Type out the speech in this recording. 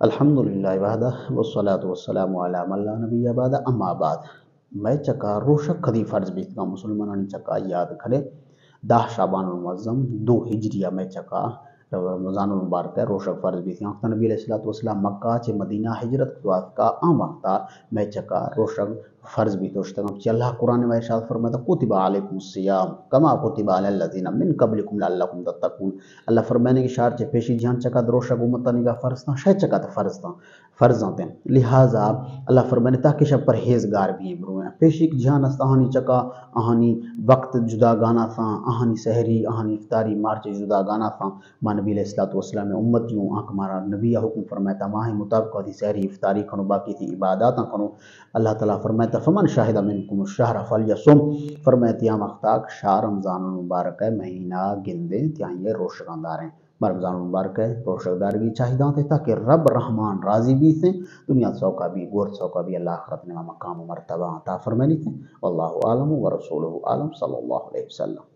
الحمدللہ وحدہ والصلاة والسلام علی من لا نبی بعد اما بعد میں چکا روشک خدی فرض بیت کا مسلمانانی چکا یاد کھڑے 10 شعبان المعظم 2 ہجریہ میں چکا رمضان المبارک ہے روشک فرض بیت کا نبی علیہ السلام مکہ چے مدینہ ہجرت کتوات کا آم وقتا میں چکا روشک فرض بیت وشتگم چی اللہ قرآن میں ارشاد فرماتا کتب علیکم الصیام کما کتب علی الذین من قبلکم لعلکم تتقون اللہ فرمانے کی شار چے پیشی جہان چکا روشک امتا نگاہ فرض تھا شاید چکا تا فرض آتے ہیں لہٰذا اللہ فرمانے تاکہ شب پرہیزگار بھی برویں پیشی جہان است آہانی چکا آہانی وقت جدا گانا تھا آہانی سحری آہانی افطاری مارچ جدا گانا تھا ماں نبی علیہ السلام امتیوں آنکھ مارا نبی حکم فرماتا ماہ مطابق دی سحری افطاری کنو باقی تھی عبادات کنو اللہ تعالیٰ فرماتا فمن شاہد منکم الشہر فلیصم فرماتا یا مختاق شاہ رمضان المبارک ہے مہینہ گندے تیاں یہ روشگاندار ہیں رمضان المبارک ہے روشگدارگی چاہیدہ تھے تاکہ رب رحمان راضی بھی تھے دنیا سوکا بھی گورت سوکا بھی اللہ آخرت نے مقام و مرتبہ عطا فرمانی تھے واللہ عالم و رسولہ عالم صلی اللہ علیہ وسلم